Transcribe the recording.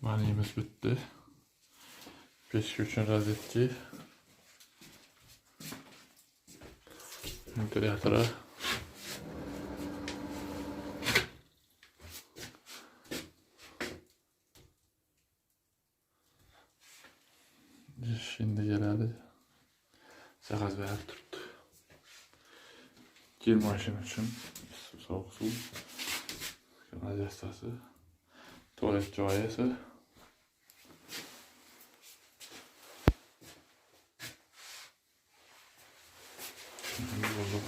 Manimiz bitti. Peşki üçün rozetki. Ventilatora. Şimdi geladi. Sakaz verip turibdi. Gel maşin üçün soğuk su. Kanalizasiyasi. Tuvalet joyasi. Şimdi bulduk.